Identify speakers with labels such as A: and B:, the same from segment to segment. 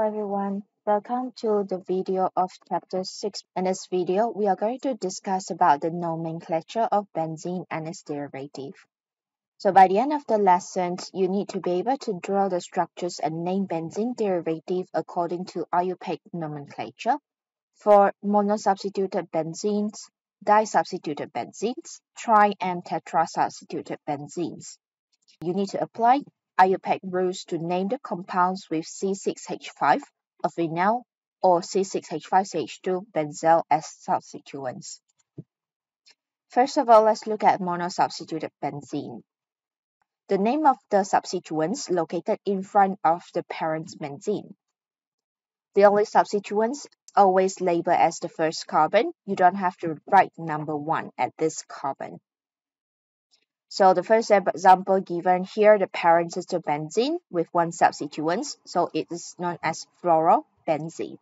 A: everyone, welcome to the video of chapter 6. In this video, we are going to discuss about the nomenclature of benzene and its derivative. So by the end of the lesson, you need to be able to draw the structures and name benzene derivative according to IUPAC nomenclature for monosubstituted benzenes, disubstituted benzenes, tri and tetrasubstituted benzenes. You need to apply IUPAC rules to name the compounds with C6H5, a phenyl, or C6H5CH2 benzyl as substituents. First of all, let's look at monosubstituted benzene. The name of the substituents located in front of the parent benzene. The only substituents always labeled as the first carbon. You don't have to write number 1 at this carbon. So the first example given here, the parent is the benzene with one substituent, so it is known as fluorobenzene.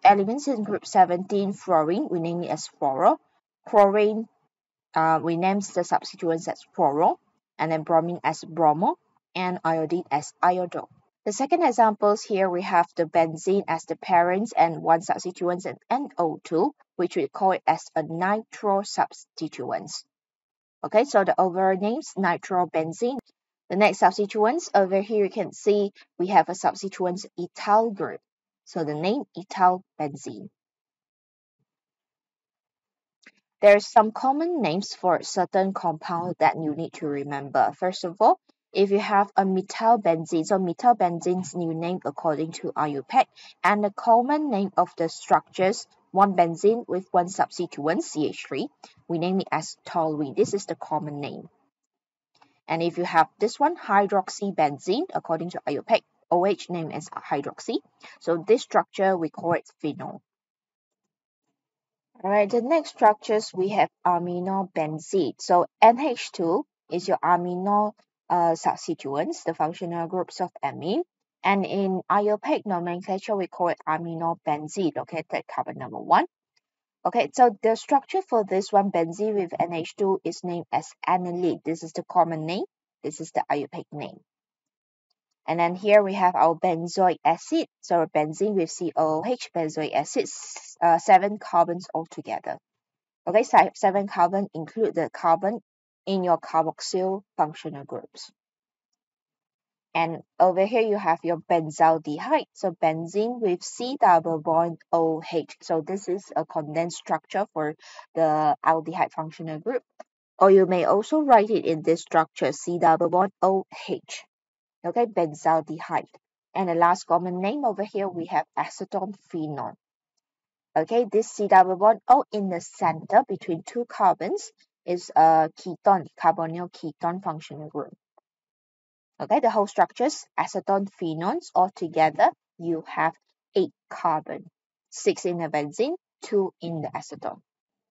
A: Elements in group 17, fluorine, we name it as fluoro. Chlorine, we name the substituents as fluoro, and then bromine as bromo, and iodine as iodo. The second examples here, we have the benzene as the parent and one substituent and NO2, which we call it as a nitro substituent. Okay, so the overall names nitrobenzene. The next substituents over here, you can see we have a substituent ethyl group. So the name ethyl benzene. There are some common names for certain compounds that you need to remember. First of all, if you have a methyl benzene, so methyl benzene's new name according to IUPAC, and the common name of the structures, one benzene with one substituent, CH3, we name it as toluene. This is the common name. And if you have this one, hydroxybenzene, according to IUPAC, OH name as hydroxy. So this structure, we call it phenol. Alright, the next structures, we have aminobenzene. So NH2 is your amino substituents, the functional groups of amine. And in IUPAC nomenclature, we call it aminobenzene, located at carbon number 1. Okay, so the structure for this one, benzene with NH2, is named as aniline. This is the common name. This is the IUPAC name. And then here we have our benzoic acid. So benzene with COOH, benzoic acid, 7 carbons altogether. Okay, so 7 carbon include the carbon in your carboxyl functional groups. And over here you have your benzaldehyde. So benzene with C double bond OH. So this is a condensed structure for the aldehyde functional group. Or you may also write it in this structure, C double bond OH. Okay, benzaldehyde. And the last common name over here, we have acetone phenol. Okay, this C double bond O in the center between 2 carbons is a ketone, carbonyl ketone functional group. Okay, the whole structures, acetone phenols, altogether, you have 8 carbon, 6 in the benzene, 2 in the acetone.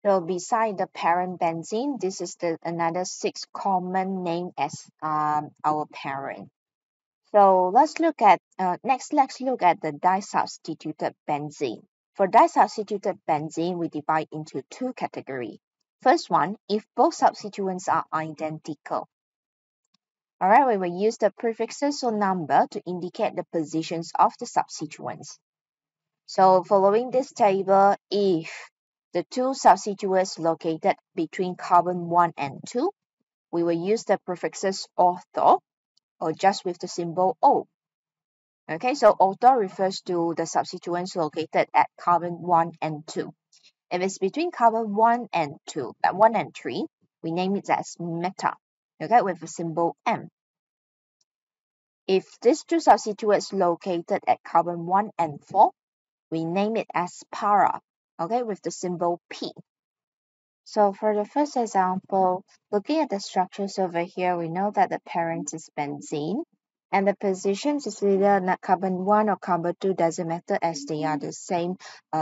A: So beside the parent benzene, this is another 6 common name as our parent. So let's look at next look at the disubstituted benzene. For disubstituted benzene, we divide into 2 categories. First one, if both substituents are identical. Alright, we will use the prefixes or number to indicate the positions of the substituents. So following this table, if the 2 substituents located between carbon 1 and 2, we will use the prefixes ortho or just with the symbol O. Okay, so ortho refers to the substituents located at carbon 1 and 2. If it's between carbon 1 and 2, 1 and 3, we name it as meta, okay, with the symbol M. If these 2 substituents located at carbon 1 and 4, we name it as para, okay, with the symbol P. So for the first example, looking at the structures over here, we know that the parent is benzene, and the positions is either carbon 1 or carbon 2, doesn't matter as they are the same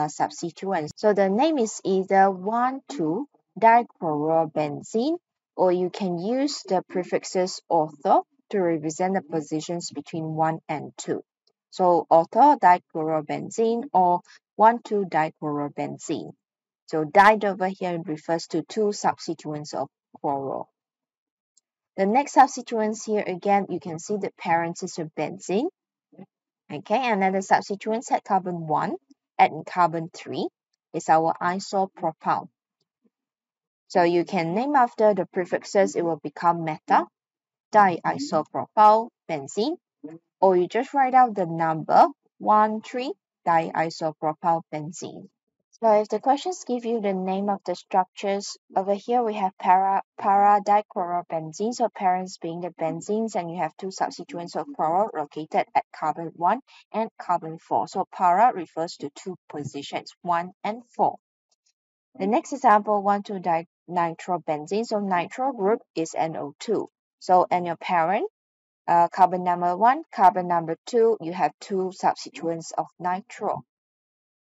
A: substituents. So the name is either 1,2-dichlorobenzene, or you can use the prefixes ortho to represent the positions between 1 and 2. So ortho-dichlorobenzene or 1,2-dichlorobenzene. So di over here refers to 2 substituents of chloro. The next substituents here, again, you can see the parent is a benzene. Okay, and then the substituents at carbon 1 and carbon 3 is our isopropyl. So you can name after the prefixes, it will become meta, diisopropyl benzene, or you just write out the number 1,3-diisopropyl benzene. So if the questions give you the name of the structures, over here we have para-dichlorobenzene, so parents being the benzenes, and you have two substituents of chloro located at carbon 1 and carbon 4. So para refers to two positions, 1 and 4. The next example, 1,2-nitrobenzene, so nitro group is NO2. So and your parent, carbon number 1, carbon number 2, you have two substituents of nitro.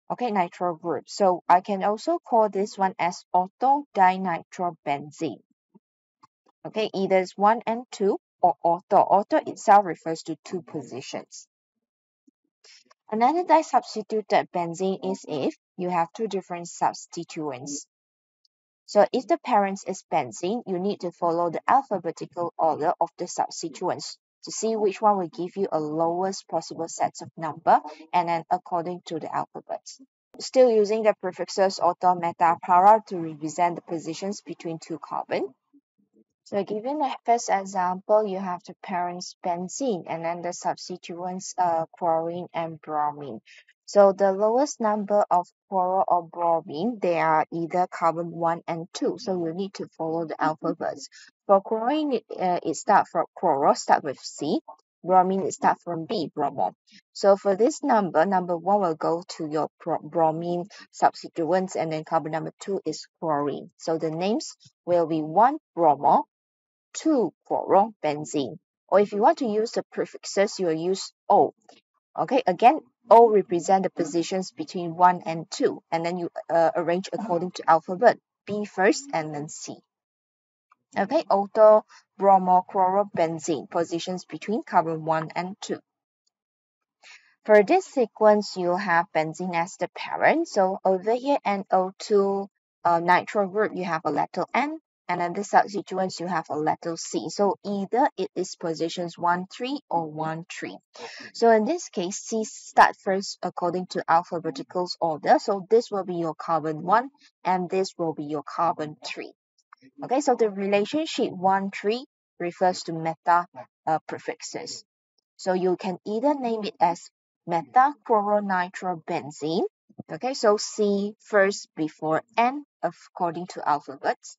A: Okay, nitro group. So I can also call this one as ortho-dinitrobenzene. Okay, either it's 1 and 2 or ortho. Ortho itself refers to two positions. Another disubstituted benzene is if you have two different substituents. So if the parent is benzene, you need to follow the alphabetical order of the substituents to see which one will give you a lowest possible set of number, and then according to the alphabets. Still using the prefixes ortho, meta, para to represent the positions between two carbon. So given the first example, you have the parents benzene and then the substituents chlorine and bromine. So the lowest number of chloro or bromine, they are either carbon 1 and 2. So you need to follow the alphabets. For chlorine, it starts from chloro, start with C. Bromine, it starts from B, bromo. So for this number 1 will go to your bromine substituents, and then carbon number 2 is chlorine. So the names will be 1 bromo, 2 chlorobenzene. Or if you want to use the prefixes, you will use O. Okay, again, O represent the positions between 1 and 2, and then you arrange according to alphabet. B first and then C. Okay, ortho bromochlorobenzene, positions between carbon 1 and 2. For this sequence, you have benzene as the parent. So over here, NO2 nitro group, you have a letter N, and then the substituents, you have a letter C. So either it is positions 1, 3 or 1, 3. So in this case, C start first according to alphabetical order. So this will be your carbon 1, and this will be your carbon 3. Okay, so the relationship 1, 3 refers to meta prefixes. So you can either name it as metachloronitrobenzene. Okay, so C first before N according to alphabets.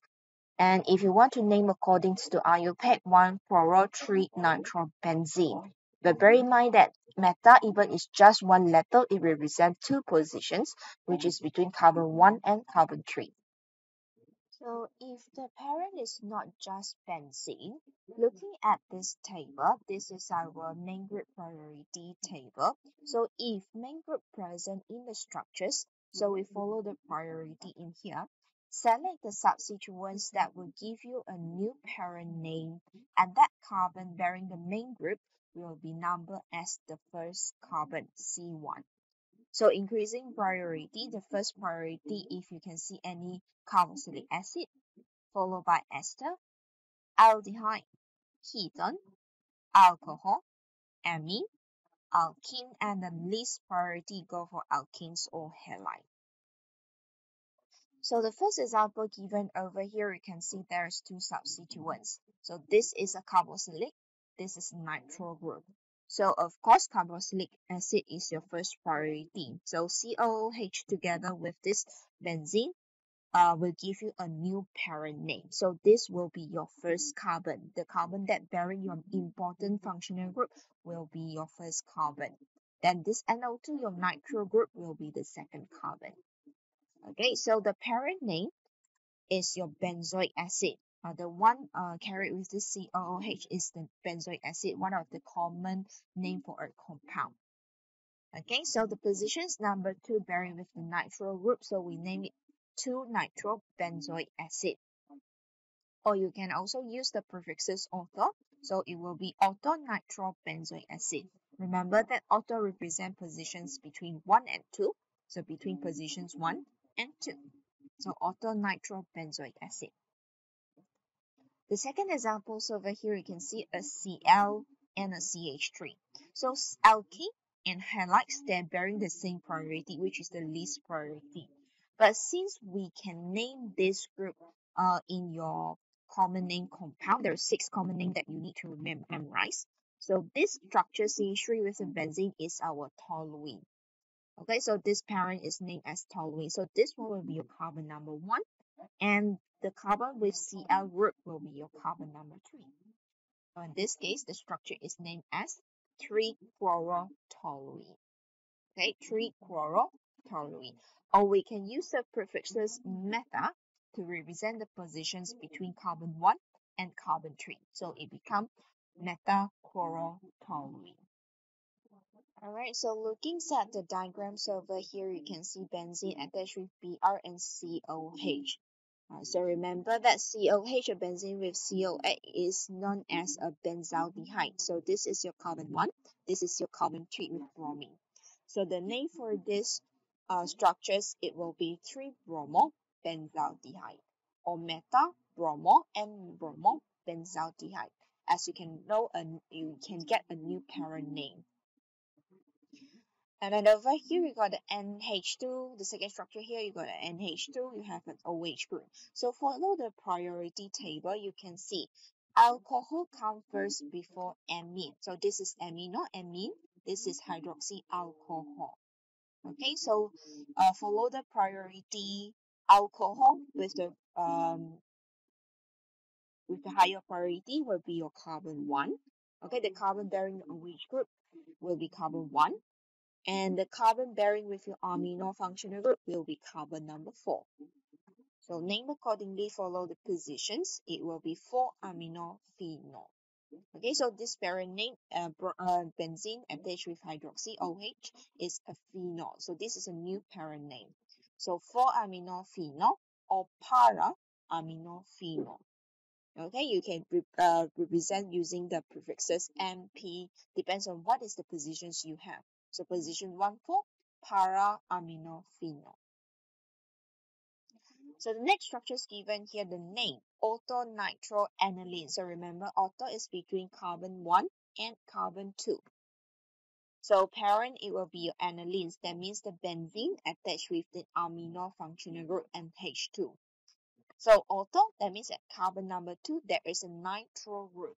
A: And if you want to name according to IUPAC, 1-chloro-3-nitrobenzene. But bear in mind that meta, even is just one letter, it represents two positions, which is between carbon 1 and carbon 3. So if the parent is not just benzene, looking at this table, this is our main group priority table. So if main group present in the structures, so we follow the priority in here. Select the substituents that will give you a new parent name, and that carbon bearing the main group will be numbered as the first carbon, C1. So increasing priority, the first priority, if you can see any carboxylic acid, followed by ester, aldehyde, ketone, alcohol, amine, alkene, and the least priority go for alkenes or halide. So the first example given over here, you can see there's two substituents. So this is a carboxylic, this is nitro group. So of course, carboxylic acid is your first priority. So COOH together with this benzene will give you a new parent name. So this will be your first carbon. The carbon that bearing your important functional group will be your first carbon. Then this NO2, your nitro group, will be the second carbon. Okay, so the parent name is your benzoic acid. The one carried with this COOH is the benzoic acid, one of the common name for a compound. Okay, so the positions number 2 bearing with the nitro group, so we name it 2-nitrobenzoic acid. Or you can also use the prefixes ortho, so it will be ortho-nitrobenzoic acid. Remember that ortho represent positions between 1 and 2, so between positions 1 and 2. So ortho-nitrobenzoic acid. The second example, so over here you can see a Cl and a CH3. So alkene and highlights, they're bearing the same priority, which is the least priority. But since we can name this group in your common name compound, there are 6 common names that you need to memorize. So this structure CH3 with a benzene is our toluene. Okay, so this parent is named as toluene. So this one will be your carbon number 1, and the carbon with Cl group will be your carbon number 3. So in this case, the structure is named as 3-chlorotoluene. Okay, 3-chlorotoluene. Or we can use the prefixes meta to represent the positions between carbon 1 and carbon 3. So it becomes metachlorotoluene. Alright, so looking at the diagrams over here, you can see benzene attached with Br and COH. So remember that COH, a benzene with COH, is known as a benzaldehyde. So this is your carbon 1, this is your carbon 3 with bromine. So the name for this structures, it will be 3-bromo-benzaldehyde or meta-bromo and bromo-benzaldehyde. As you can know, you can get a new parent name. And then over here, we got the NH2, the second structure here, you got an NH2, you have an OH group. So follow the priority table, you can see alcohol comes first before amine. So this is amine, not amine. This is hydroxy alcohol. Okay, so follow the priority alcohol with the higher priority will be your carbon 1. Okay, the carbon bearing OH group will be carbon 1. And the carbon bearing with your amino functional group will be carbon number 4. So name accordingly, follow the positions. It will be 4-aminophenol. Okay, so this parent name, benzene attached with hydroxy OH is a phenol. So this is a new parent name. So 4-aminophenol or para-aminophenol. Okay, you can represent using the prefixes MP, depends on what is the positions you have. So position 1 for para-aminophenol. So the next structure is given here, the name, orthonitroaniline. So remember, ortho is between carbon 1 and carbon 2. So parent, it will be your anilines. That means the benzene attached with the amino functional group NH2. So ortho, that means at carbon number 2, there is a nitro group.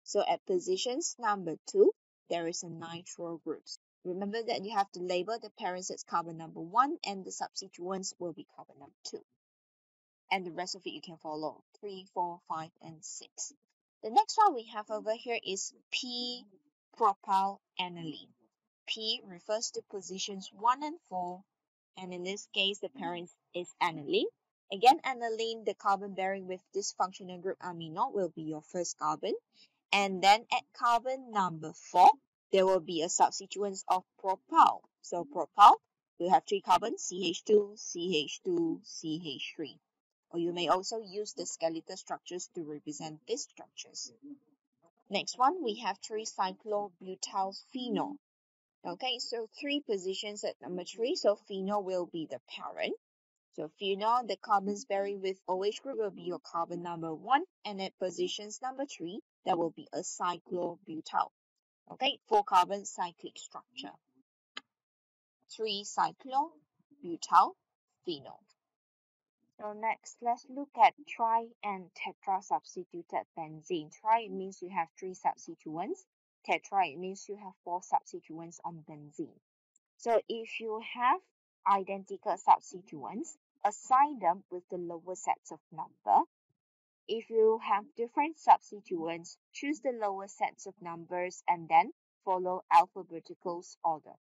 A: So at positions number 2, there is a nitro group. Remember that you have to label the parents as carbon number 1 and the substituents will be carbon number 2. And the rest of it you can follow 3, 4, 5, and 6. The next one we have over here is P-propylaniline. P refers to positions 1 and 4, and in this case the parent is aniline. Again, aniline, the carbon bearing with this functional group amino will be your first carbon. And then at carbon number 4, there will be a substituent of propyl. So propyl will have 3 carbons, CH2, CH2, CH3. Or you may also use the skeletal structures to represent these structures. Next one, we have 3-cyclobutylphenol. Okay, so 3 positions at number 3. So phenol will be the parent. So phenol, the carbons bearing with OH group will be your carbon number 1. And at positions number 3, that will be a cyclobutyl. Okay, 4 carbon cyclic structure. 3-cyclobutylphenol. So next, let's look at tri and tetra substituted benzene. Tri means you have 3 substituents. Tetra means you have 4 substituents on benzene. So if you have identical substituents, assign them with the lower sets of number. If you have different substituents, choose the lower sets of numbers and then follow alphabetical order.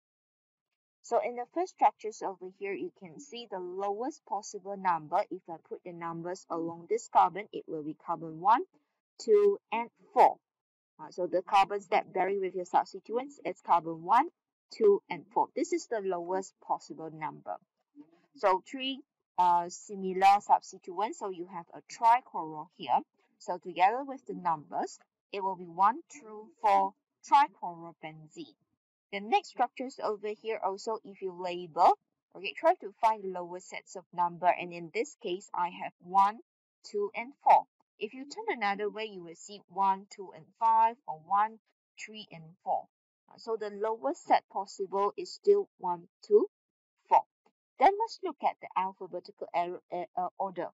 A: So in the first structures over here, you can see the lowest possible number. If I put the numbers along this carbon, it will be carbon 1, 2, and 4. So the carbons that vary with your substituents, it's carbon 1, 2, and 4. This is the lowest possible number. So 3 similar substituents. So you have a trichloro here. So together with the numbers, it will be 1 through 4 trichlorobenzene. The next structures over here also, if you label, okay, try to find the lower sets of number. And in this case, I have 1, 2, and 4. If you turn another way, you will see 1, 2, and 5, or 1, 3, and 4. So the lowest set possible is still 1, 2, 4. Then let's look at the alphabetical order.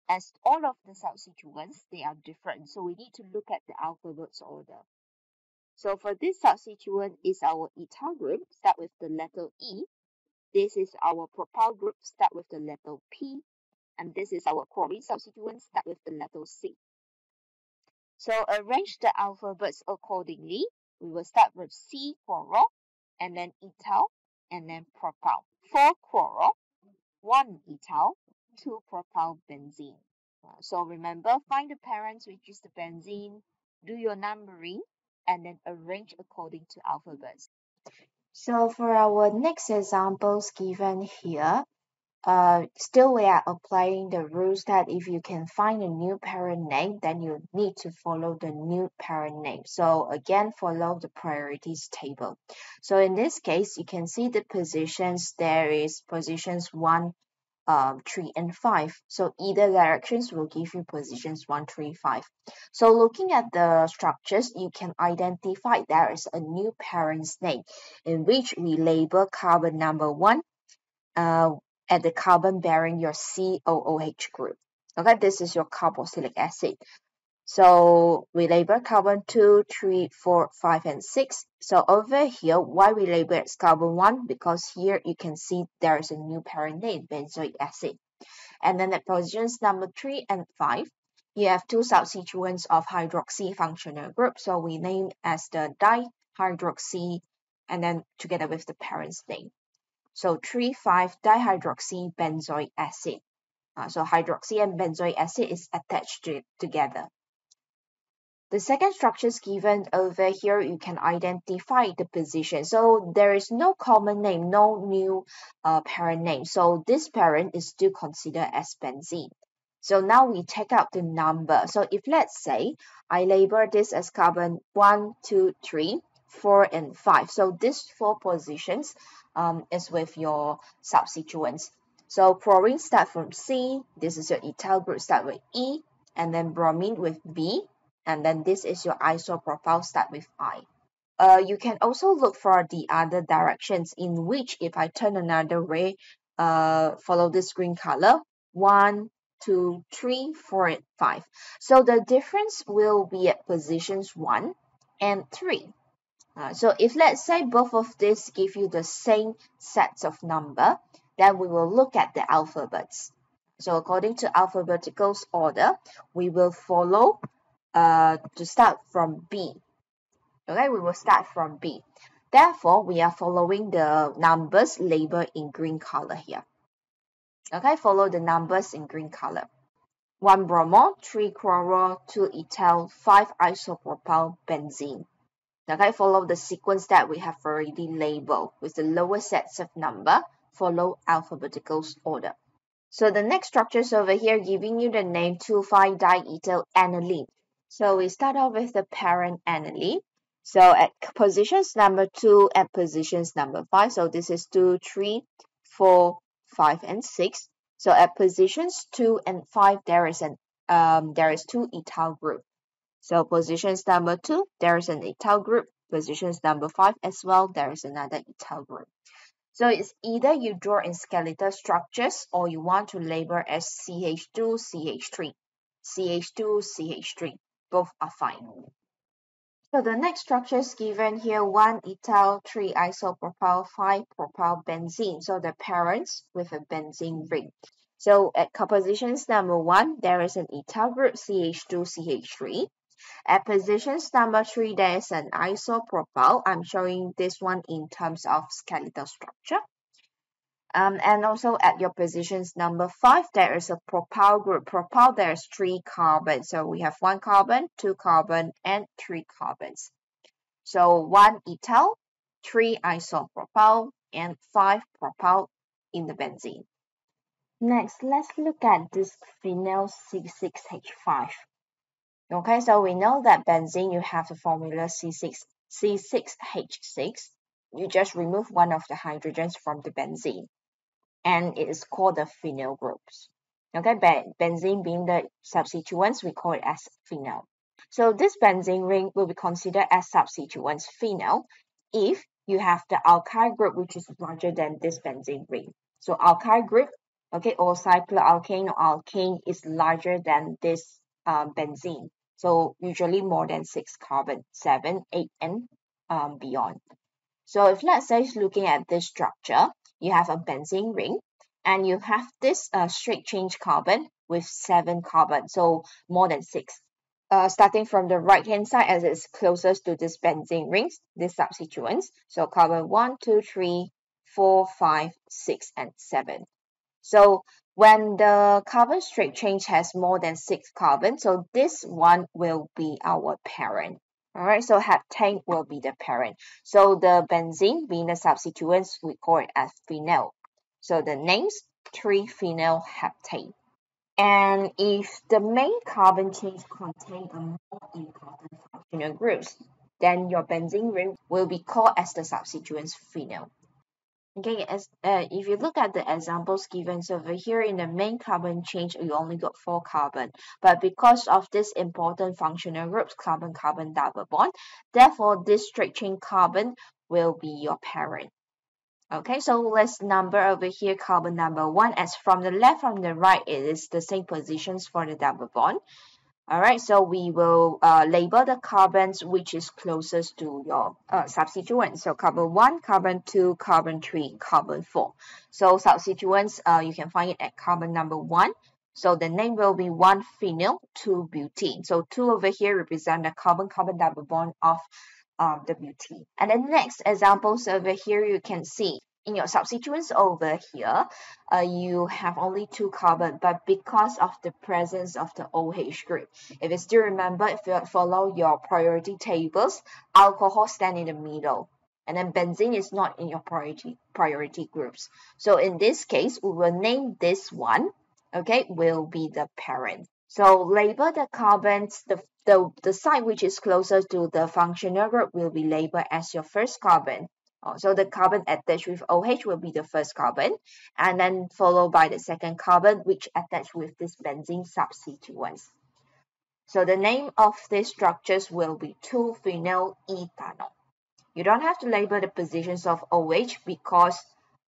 A: As all of the substituents, they are different. So we need to look at the alphabet's order. So for this substituent is our ethyl group, start with the letter E. This is our propyl group, start with the letter P. And this is our chlorine substituent, start with the letter C. So arrange the alphabets accordingly. We will start with C, chloro, and then ethyl, and then propyl. 4 chloro, 1 ethyl, 2 propyl benzene. So remember, find the parents, which is the benzene, do your numbering, and then arrange according to alphabets. So for our next examples given here, still we are applying the rules that if you can find a new parent name, then you need to follow the new parent name. So again, follow the priorities table. So in this case, you can see the positions. There is positions 1, 3, and 5. So either directions will give you positions 1, 3, 5. So looking at the structures, you can identify there is a new parent's name in which we label carbon number 1 at the carbon bearing your COOH group. Okay, this is your carboxylic acid. So we label carbon 2, 3, 4, 5, and 6. So over here, why we label it as carbon 1? Because here you can see there is a new parent name, benzoic acid. And then at positions number 3 and 5, you have two substituents of hydroxy functional group. So we name as the dihydroxy and then together with the parent's name. So 3,5 dihydroxy benzoic acid. So hydroxy and benzoic acid is attached together. The second structure is given over here. You can identify the position. So there is no common name, no new parent name. So this parent is still considered as benzene. So now we take out the number. So if let's say I label this as carbon 1, 2, 3, 4, and 5. So these 4 positions is with your substituents. So chlorine start from C. This is your ethyl group start with E. And then bromine with B. And then this is your isopropyl start with I. You can also look for the other directions in which if I turn another way, follow this green color, 1, 2, 3, 4, and 5. So the difference will be at positions 1 and 3. So if let's say both of these give you the same sets of number, then we will look at the alphabets. So according to alphabetical order, we will follow to start from B. Okay, we will start from B. Therefore, we are following the numbers labeled in green color here. Okay, follow the numbers in green color. 1 bromo, 3 chloro, 2 ethyl, 5 isopropyl benzene. Okay, follow the sequence that we have already labeled with the lower sets of number. Follow alphabetical order. So the next structure is over here giving you the name 2,5-diethyl aniline. So we start off with the parent aniline. So at positions number 2 and positions number 5. So this is 2, 3, 4, 5, and 6. So at positions 2 and 5, there is 2 ethyl group. So positions number 2, there is an ethyl group. Positions number 5 as well, there is another ethyl group. So it's either you draw in skeletal structures or you want to label as CH2, CH3. CH2, CH3. Both are fine. So the next structure is given here, 1 ethyl, 3 isopropyl, 5 propyl benzene. So the parents with a benzene ring. So at compositions number 1, there is an ethyl group, CH2, CH3. At positions number 3, there is an isopropyl. I'm showing this one in terms of skeletal structure. And also at your positions number 5, there is a propyl group. Propyl, there's 3 carbons. So we have 1 carbon, 2 carbon, and 3 carbons. So 1 ethyl, 3 isopropyl, and 5 propyl in the benzene. Next, let's look at this phenyl C6H5. Okay, so we know that benzene, you have the formula C6H6. You just remove one of the hydrogens from the benzene. And it is called the phenyl groups. Okay, benzene being the substituents, we call it as phenyl. So this benzene ring will be considered as substituents phenyl if you have the alkyl group which is larger than this benzene ring. So alkyl group, okay, or cycloalkane or alkane is larger than this benzene. So usually more than 6 carbon, 7, 8, and beyond. So if let's say looking at this structure, you have a benzene ring and you have this straight change carbon with 7 carbon, so more than 6. Starting from the right hand side as it's closest to this benzene rings, this substituents. So carbon 1, 2, 3, 4, 5, 6, and 7. So when the carbon straight change has more than 6 carbon, so this one will be our parent. All right, so heptane will be the parent. So the benzene being the substituents, we call it as phenyl. So the name's 3-phenyl heptane. And if the main carbon chains contain a more important functional groups, then your benzene ring will be called as the substituents phenyl. Okay, if you look at the examples given, so over here in the main carbon change, you only got 4 carbon. But because of this important functional groups, carbon-carbon double bond, therefore this straight chain carbon will be your parent. Okay, so let's number over here carbon number 1. As from the left from the right, it is the same positions for the double bond. All right, so we will label the carbons which is closest to your substituent. So carbon 1, carbon 2, carbon 3, carbon 4. So substituents, you can find it at carbon number 1. So the name will be 1-phenyl, 2-butene. So 2 over here represent the carbon-carbon double bond of the butene. And the next examples over here, you can see in your substituents over here, you have only 2 carbon, but because of the presence of the OH group, if you still remember, if you follow your priority tables, alcohol stand in the middle, and then benzene is not in your priority groups. So in this case, we will name this one, okay, will be the parent. So label the carbons, the side which is closest to the functional group will be labeled as your first carbon. So the carbon attached with OH will be the first carbon, and then followed by the second carbon, which attached with this benzene substituents. So the name of these structures will be 2-phenyl ethanol. You don't have to label the positions of OH because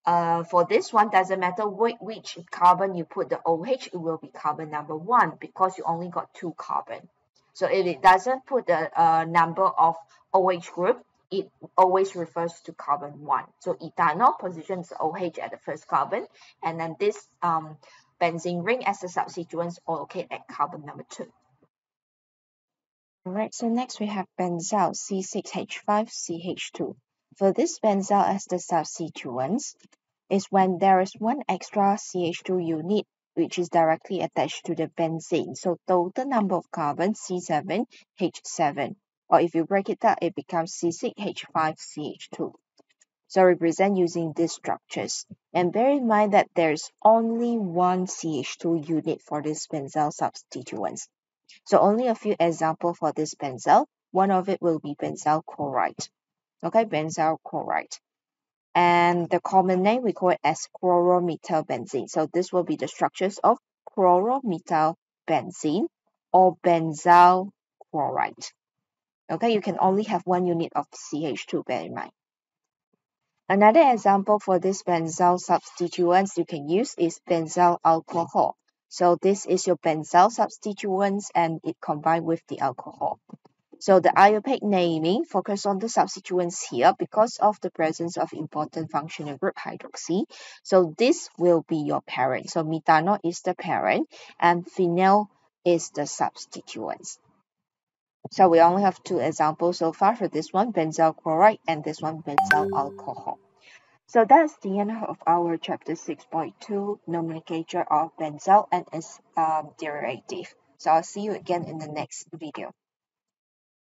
A: for this one, doesn't matter which carbon you put the OH, it will be carbon number 1 because you only got 2 carbon. So if it doesn't put the number of OH group, it always refers to carbon 1. So ethanol positions OH at the first carbon, and then this benzene ring as a substituents are located at carbon number 2. Alright, so next we have benzyl C6H5CH2. For this benzyl as the substituents is when there is one extra CH2 unit which is directly attached to the benzene. So total number of carbons C7H7. Or if you break it up, it becomes C6H5CH2. So represent using these structures. And bear in mind that there's only one CH2 unit for this benzyl substituents. So only a few examples for this benzyl. One of it will be benzyl chloride. Okay, benzyl chloride. And the common name, we call it as chloromethylbenzene. So this will be the structures of chloromethylbenzene or benzyl chloride. Okay, you can only have one unit of CH2, bear in mind. Another example for this benzyl substituents you can use is benzyl alcohol. So this is your benzyl substituents and it combined with the alcohol. So the IUPAC naming focus on the substituents here because of the presence of important functional group hydroxy. So this will be your parent. So methanol is the parent and phenyl is the substituents. So we only have 2 examples so far for this one, benzyl chloride, and this one, benzyl alcohol. So that's the end of our chapter 6.2, nomenclature of benzyl and its derivative. So I'll see you again in the next video.